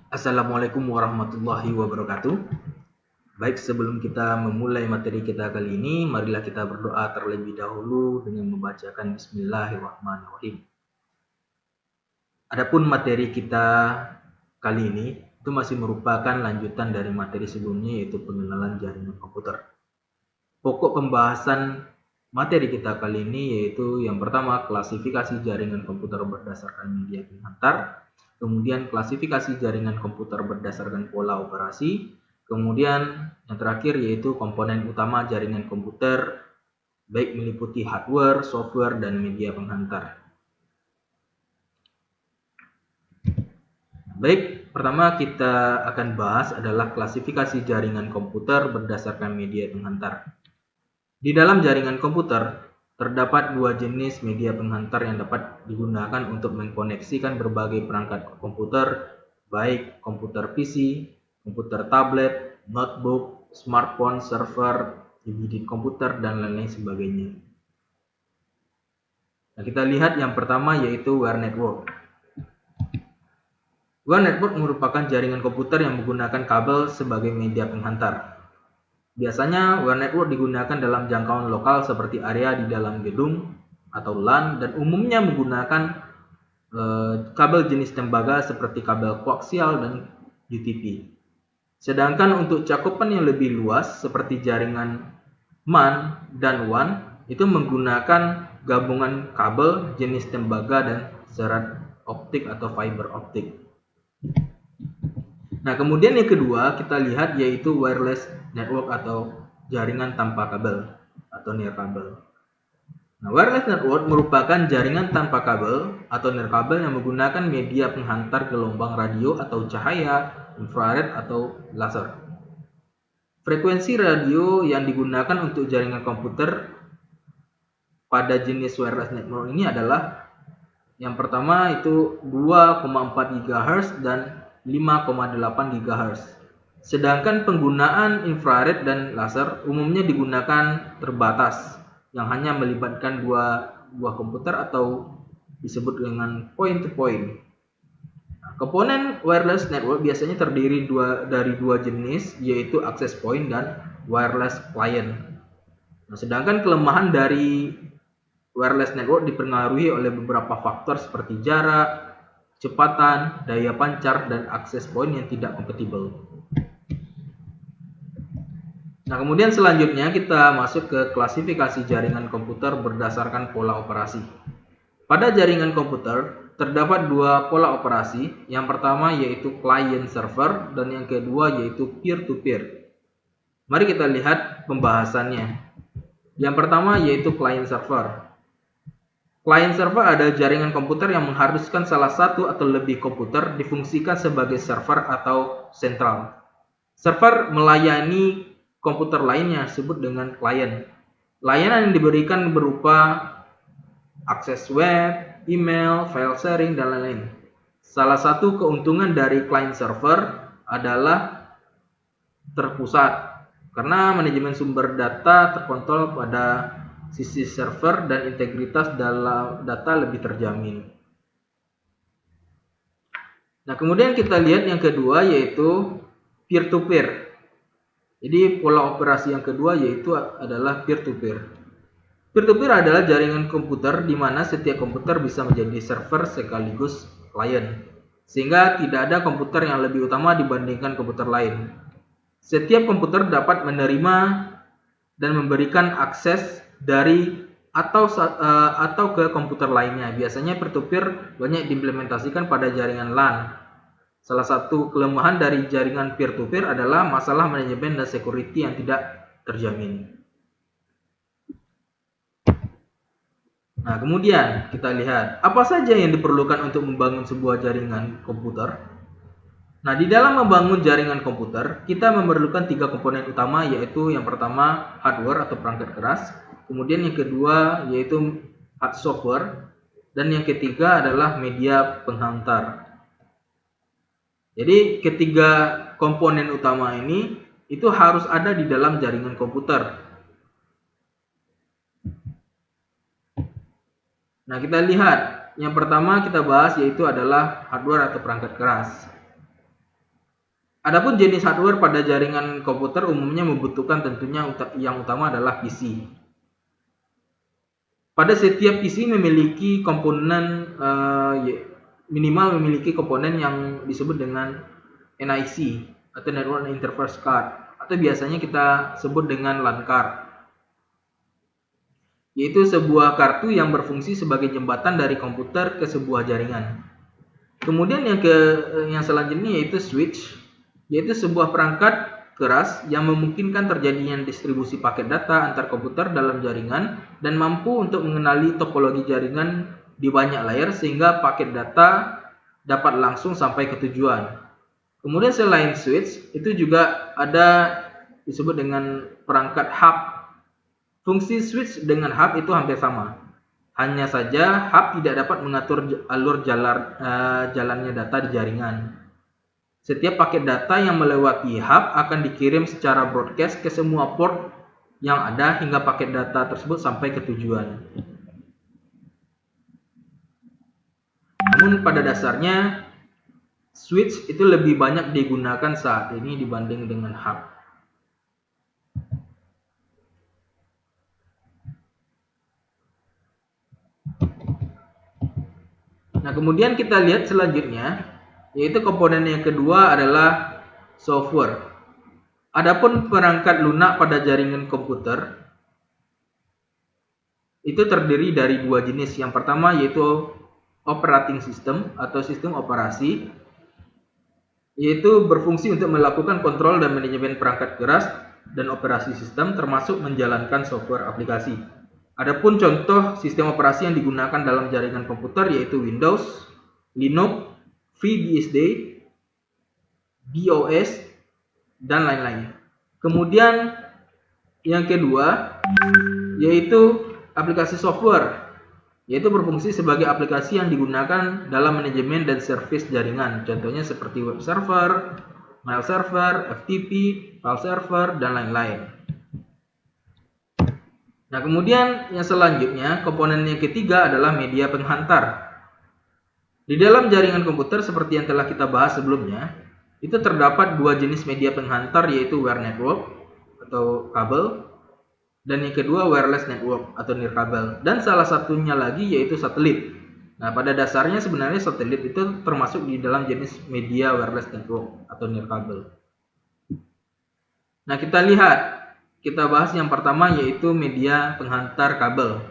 Assalamualaikum warahmatullahi wabarakatuh. Baik, sebelum kita memulai materi kita kali ini, marilah kita berdoa terlebih dahulu dengan membacakan Bismillahirrahmanirrahim. Adapun materi kita kali ini itu masih merupakan lanjutan dari materi sebelumnya, yaitu pengenalan jaringan komputer. Pokok pembahasan materi kita kali ini yaitu yang pertama, klasifikasi jaringan komputer berdasarkan media penghantar, kemudian klasifikasi jaringan komputer berdasarkan pola operasi, kemudian yang terakhir yaitu komponen utama jaringan komputer, baik meliputi hardware, software, dan media penghantar. Baik, pertama kita akan bahas adalah klasifikasi jaringan komputer berdasarkan media penghantar. Di dalam jaringan komputer, terdapat dua jenis media penghantar yang dapat digunakan untuk mengkoneksikan berbagai perangkat komputer, baik komputer PC, komputer tablet, notebook, smartphone, server, unit komputer, dan lain-lain sebagainya. Nah, kita lihat yang pertama yaitu wire network. Wire network merupakan jaringan komputer yang menggunakan kabel sebagai media penghantar. Biasanya wire network digunakan dalam jangkauan lokal seperti area di dalam gedung atau LAN dan umumnya menggunakan kabel jenis tembaga seperti kabel koaksial dan UTP. Sedangkan untuk cakupan yang lebih luas seperti jaringan MAN dan WAN itu menggunakan gabungan kabel jenis tembaga dan serat optik atau fiber optik. Nah, kemudian yang kedua kita lihat yaitu wireless network atau jaringan tanpa kabel atau nirkabel. Nah, wireless network merupakan jaringan tanpa kabel atau nirkabel yang menggunakan media penghantar gelombang radio atau cahaya, infrared atau laser. Frekuensi radio yang digunakan untuk jaringan komputer pada jenis wireless network ini adalah yang pertama itu 2,4 GHz dan 5,8 GHz. Sedangkan penggunaan infrared dan laser umumnya digunakan terbatas, yang hanya melibatkan dua buah komputer atau disebut dengan point-to-point. Komponen wireless network biasanya terdiri dari dua jenis, yaitu access point dan wireless client. Nah, sedangkan kelemahan dari wireless network dipengaruhi oleh beberapa faktor seperti jarak, kecepatan, daya pancar, dan akses point yang tidak kompatibel. Nah, kemudian selanjutnya kita masuk ke klasifikasi jaringan komputer berdasarkan pola operasi. Pada jaringan komputer, terdapat dua pola operasi. Yang pertama yaitu client server dan yang kedua yaitu peer-to-peer. Mari kita lihat pembahasannya. Yang pertama yaitu client server. Client server adalah jaringan komputer yang mengharuskan salah satu atau lebih komputer difungsikan sebagai server atau sentral. Server melayani komputer lainnya disebut dengan client. Layanan yang diberikan berupa akses web, email, file sharing, dan lain-lain. Salah satu keuntungan dari client server adalah terpusat, karena manajemen sumber data terkontrol pada sisi server dan integritas dalam data lebih terjamin. Nah, kemudian kita lihat yang kedua yaitu peer-to-peer. Jadi pola operasi yang kedua yaitu adalah peer-to-peer. Peer-to-peer adalah jaringan komputer di mana setiap komputer bisa menjadi server sekaligus klien, sehingga tidak ada komputer yang lebih utama dibandingkan komputer lain. Setiap komputer dapat menerima dan memberikan akses dari atau ke komputer lainnya. Biasanya peer-to-peer banyak diimplementasikan pada jaringan LAN. Salah satu kelemahan dari jaringan peer-to-peer adalah masalah manajemen dan security yang tidak terjamin. Nah, kemudian kita lihat apa saja yang diperlukan untuk membangun sebuah jaringan komputer. Nah, di dalam membangun jaringan komputer, kita memerlukan tiga komponen utama, yaitu yang pertama hardware atau perangkat keras, kemudian yang kedua yaitu hard software, dan yang ketiga adalah media penghantar. Jadi ketiga komponen utama ini itu harus ada di dalam jaringan komputer. Nah, kita lihat yang pertama kita bahas yaitu adalah hardware atau perangkat keras. Adapun jenis hardware pada jaringan komputer umumnya membutuhkan tentunya yang utama adalah PC. Pada setiap PC memiliki komponen minimal memiliki komponen yang disebut dengan NIC atau Network Interface Card, atau biasanya kita sebut dengan LAN card, yaitu sebuah kartu yang berfungsi sebagai jembatan dari komputer ke sebuah jaringan. Kemudian yang selanjutnya yaitu switch, yaitu sebuah perangkat keras yang memungkinkan terjadinya distribusi paket data antar komputer dalam jaringan dan mampu untuk mengenali topologi jaringan di banyak layer sehingga paket data dapat langsung sampai ke tujuan. Kemudian selain switch, itu juga ada disebut dengan perangkat hub. Fungsi switch dengan hub itu hampir sama. Hanya saja hub tidak dapat mengatur alur jalannya data di jaringan. Setiap paket data yang melewati hub akan dikirim secara broadcast ke semua port yang ada hingga paket data tersebut sampai ke tujuan. Namun pada dasarnya switch itu lebih banyak digunakan saat ini dibanding dengan hub. Nah, kemudian kita lihat selanjutnya, yaitu komponen yang kedua adalah software. Adapun perangkat lunak pada jaringan komputer itu terdiri dari dua jenis. Yang pertama yaitu operating system atau sistem operasi, yaitu berfungsi untuk melakukan kontrol dan manajemen perangkat keras dan operasi sistem termasuk menjalankan software aplikasi. Adapun contoh sistem operasi yang digunakan dalam jaringan komputer yaitu Windows, Linux, FreeBSD, BOS, dan lain-lain. Kemudian yang kedua yaitu aplikasi software, yaitu berfungsi sebagai aplikasi yang digunakan dalam manajemen dan servis jaringan. Contohnya seperti web server, mail server, FTP, file server, dan lain-lain. Nah, kemudian yang selanjutnya, komponen yang ketiga adalah media penghantar. Di dalam jaringan komputer seperti yang telah kita bahas sebelumnya, itu terdapat dua jenis media penghantar yaitu wire network atau kabel, dan yang kedua wireless network atau nirkabel, dan salah satunya lagi yaitu satelit. Nah, pada dasarnya sebenarnya satelit itu termasuk di dalam jenis media wireless network atau nirkabel. Nah, kita bahas yang pertama yaitu media penghantar kabel.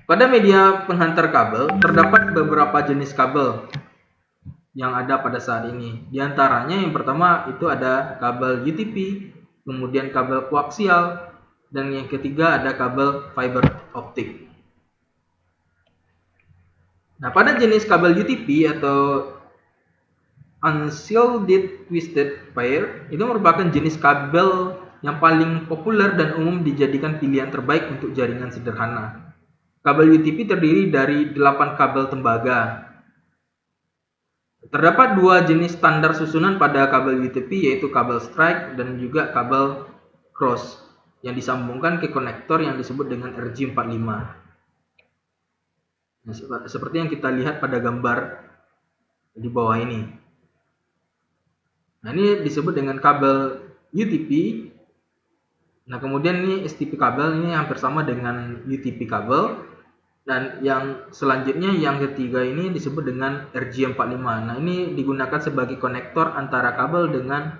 Pada media penghantar kabel terdapat beberapa jenis kabel yang ada pada saat ini. Di antaranya yang pertama itu ada kabel UTP, kemudian kabel koaksial, dan yang ketiga ada kabel fiber optik. Nah, pada jenis kabel UTP atau Unshielded Twisted Pair itu merupakan jenis kabel yang paling populer dan umum dijadikan pilihan terbaik untuk jaringan sederhana. Kabel UTP terdiri dari 8 kabel tembaga. Terdapat dua jenis standar susunan pada kabel UTP yaitu kabel strike dan juga kabel cross yang disambungkan ke konektor yang disebut dengan RJ45. Nah, seperti yang kita lihat pada gambar di bawah ini. Nah, ini disebut dengan kabel UTP. Nah, kemudian ini STP kabel, ini hampir sama dengan UTP kabel. Dan yang selanjutnya yang ketiga ini disebut dengan RJ45. Nah, ini digunakan sebagai konektor antara kabel dengan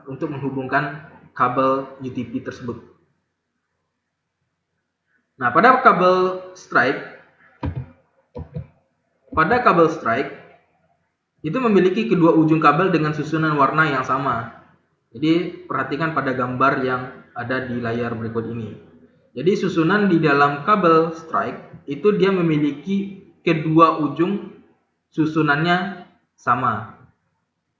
untuk menghubungkan kabel UTP tersebut. Nah, pada kabel strike itu memiliki kedua ujung kabel dengan susunan warna yang sama. Jadi perhatikan pada gambar yang ada di layar berikut ini. Jadi susunan di dalam kabel strike itu dia memiliki kedua ujung susunannya sama.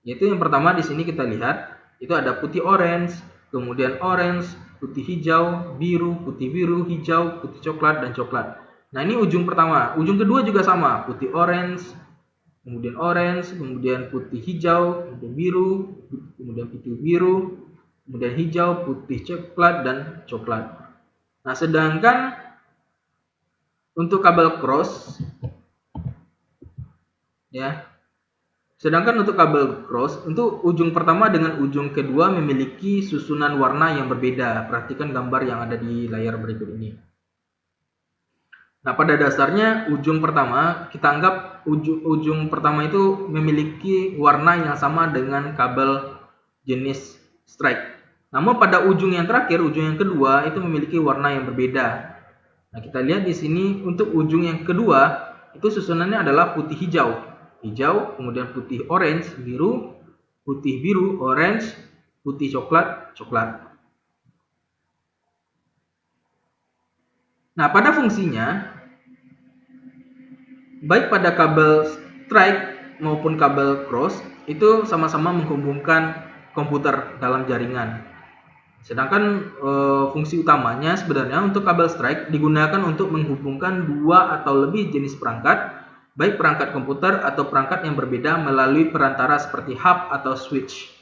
Yaitu yang pertama di sini kita lihat itu ada putih orange, kemudian orange, putih hijau, biru, putih biru, hijau, putih coklat, dan coklat. Nah, ini ujung pertama. Ujung kedua juga sama, putih orange, kemudian putih hijau, kemudian biru, kemudian putih biru, kemudian hijau, putih coklat, dan coklat. Nah, sedangkan untuk kabel cross ya. Sedangkan untuk kabel cross, untuk ujung pertama dengan ujung kedua memiliki susunan warna yang berbeda. Perhatikan gambar yang ada di layar berikut ini. Nah, pada dasarnya ujung pertama kita anggap ujung pertama itu memiliki warna yang sama dengan kabel jenis strike. Namun pada ujung yang terakhir, ujung yang kedua itu memiliki warna yang berbeda. Nah, kita lihat di sini untuk ujung yang kedua itu susunannya adalah putih hijau. Hijau, kemudian putih orange, biru, putih biru, orange, putih coklat, coklat. Nah, pada fungsinya baik pada kabel strike maupun kabel cross itu sama-sama menghubungkan komputer dalam jaringan. Sedangkan fungsi utamanya sebenarnya untuk kabel strike digunakan untuk menghubungkan dua atau lebih jenis perangkat, baik perangkat komputer atau perangkat yang berbeda melalui perantara seperti hub atau switch.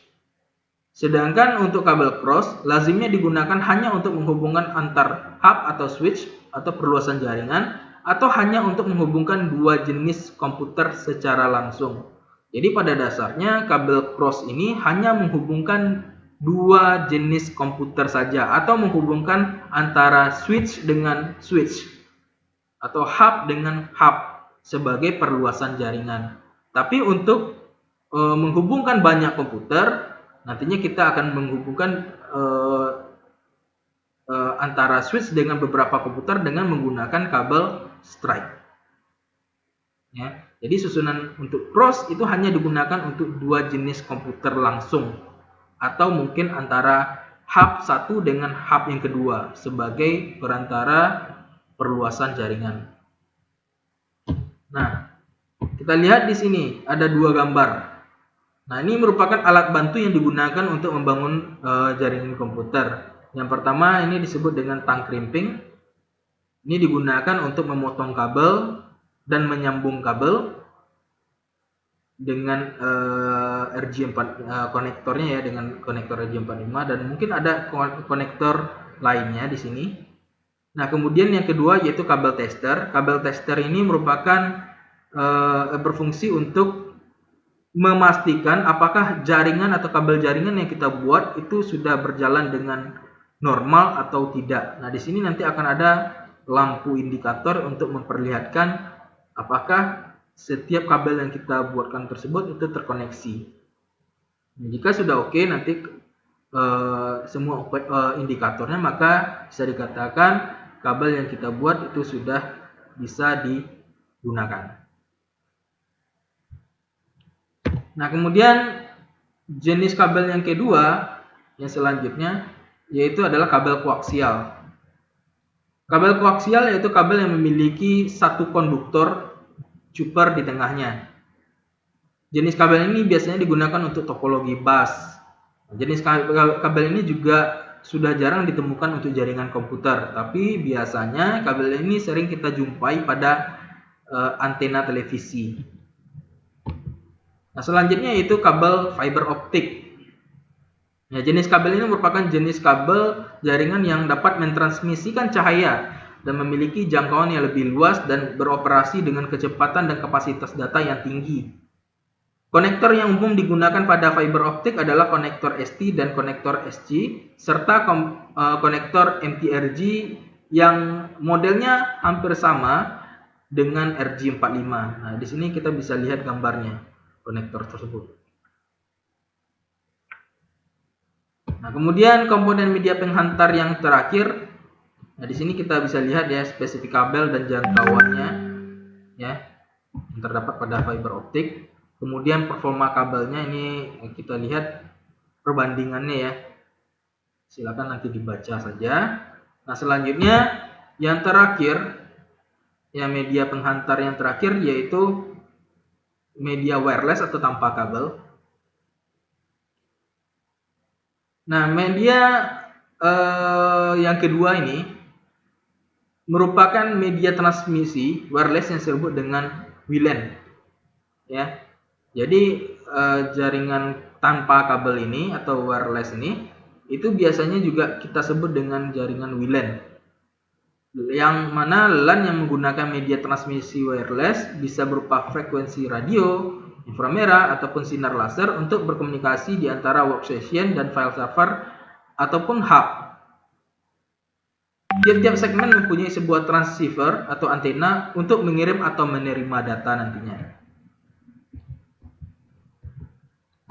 Sedangkan untuk kabel cross lazimnya digunakan hanya untuk menghubungkan antar hub atau switch atau perluasan jaringan, atau hanya untuk menghubungkan dua jenis komputer secara langsung. Jadi pada dasarnya kabel cross ini hanya menghubungkan dua jenis komputer saja, atau menghubungkan antara switch dengan switch atau hub dengan hub sebagai perluasan jaringan. Tapi untuk menghubungkan banyak komputer, nantinya kita akan menghubungkan antara switch dengan beberapa komputer dengan menggunakan kabel strike. Ya, jadi susunan untuk cross itu hanya digunakan untuk dua jenis komputer langsung, atau mungkin antara hub satu dengan hub yang kedua sebagai perantara perluasan jaringan. Nah, kita lihat di sini ada dua gambar. Nah, ini merupakan alat bantu yang digunakan untuk membangun jaringan komputer. Yang pertama ini disebut dengan tang crimping. Ini digunakan untuk memotong kabel dan menyambung kabel dengan RJ4 konektornya ya, dengan konektor RJ45, dan mungkin ada konektor lainnya di sini. Nah, kemudian yang kedua yaitu kabel tester. Kabel tester ini merupakan berfungsi untuk memastikan apakah jaringan atau kabel jaringan yang kita buat itu sudah berjalan dengan normal atau tidak. Nah, di sini nanti akan ada lampu indikator untuk memperlihatkan apakah setiap kabel yang kita buatkan tersebut itu terkoneksi. Nah, jika sudah oke, nanti semua indikatornya, maka bisa dikatakan kabel yang kita buat itu sudah bisa digunakan. Nah, kemudian jenis kabel yang kedua yang selanjutnya yaitu adalah kabel koaksial. Kabel koaksial yaitu kabel yang memiliki satu konduktor chopper di tengahnya. Jenis kabel ini biasanya digunakan untuk topologi bus. Jenis kabel ini juga sudah jarang ditemukan untuk jaringan komputer, tapi biasanya kabel ini sering kita jumpai pada antena televisi. Nah, selanjutnya yaitu kabel fiber optik. Ya, jenis kabel ini merupakan jenis kabel jaringan yang dapat mentransmisikan cahaya dan memiliki jangkauan yang lebih luas dan beroperasi dengan kecepatan dan kapasitas data yang tinggi. Konektor yang umum digunakan pada fiber optik adalah konektor ST dan konektor SC, serta konektor MTRG yang modelnya hampir sama dengan RJ45. Nah, di sini kita bisa lihat gambarnya konektor tersebut. Nah, kemudian komponen media penghantar yang terakhir. Nah, di sini kita bisa lihat ya spesifik kabel dan jangkauannya ya yang terdapat pada fiber optik. Kemudian performa kabelnya ini kita lihat perbandingannya ya. Silakan nanti dibaca saja. Nah, selanjutnya yang terakhir ya, media penghantar yang terakhir yaitu media wireless atau tanpa kabel. Nah, media yang kedua ini merupakan media transmisi wireless yang disebut dengan WLAN. Ya, jadi jaringan tanpa kabel ini atau wireless ini itu biasanya juga kita sebut dengan jaringan WLAN. yang mana LAN yang menggunakan media transmisi wireless bisa berupa frekuensi radio, inframerah, ataupun sinar laser untuk berkomunikasi di antara workstation dan file server ataupun hub. Tiap-tiap segmen mempunyai sebuah transceiver atau antena untuk mengirim atau menerima data nantinya.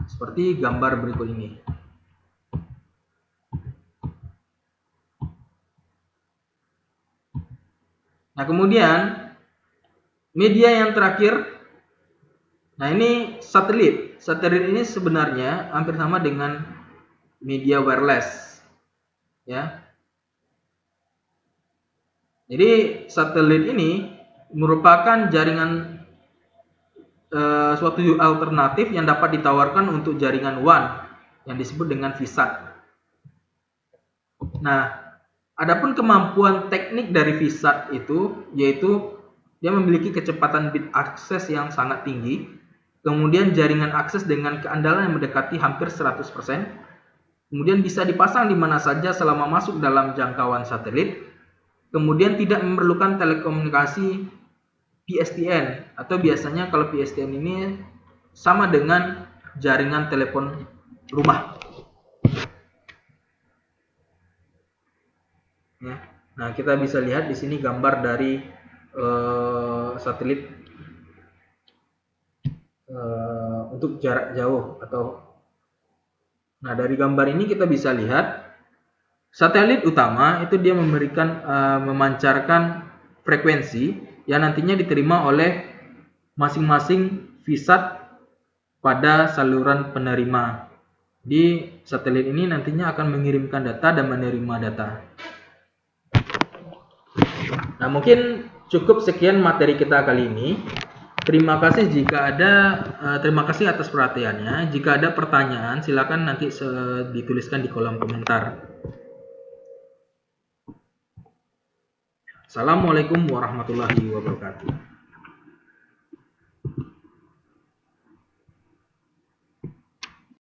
Seperti gambar berikut ini. Nah, kemudian media yang terakhir, nah ini satelit. Satelit ini sebenarnya hampir sama dengan media wireless, ya. Jadi satelit ini merupakan jaringan suatu alternatif yang dapat ditawarkan untuk jaringan WAN yang disebut dengan VSAT. Nah, adapun kemampuan teknik dari VSAT itu yaitu dia memiliki kecepatan bit akses yang sangat tinggi, kemudian jaringan akses dengan keandalan yang mendekati hampir 100%, kemudian bisa dipasang di mana saja selama masuk dalam jangkauan satelit, kemudian tidak memerlukan telekomunikasi PSTN, atau biasanya kalau PSTN ini sama dengan jaringan telepon rumah. Nah, kita bisa lihat di sini gambar dari satelit untuk jarak jauh Nah, dari gambar ini kita bisa lihat satelit utama itu dia memancarkan frekuensi yang nantinya diterima oleh masing-masing VSAT pada saluran penerima. Di satelit ini nantinya akan mengirimkan data dan menerima data. Nah, mungkin cukup sekian materi kita kali ini. Terima kasih terima kasih atas perhatiannya. Jika ada pertanyaan, silakan nanti dituliskan di kolom komentar. Assalamualaikum warahmatullahi wabarakatuh.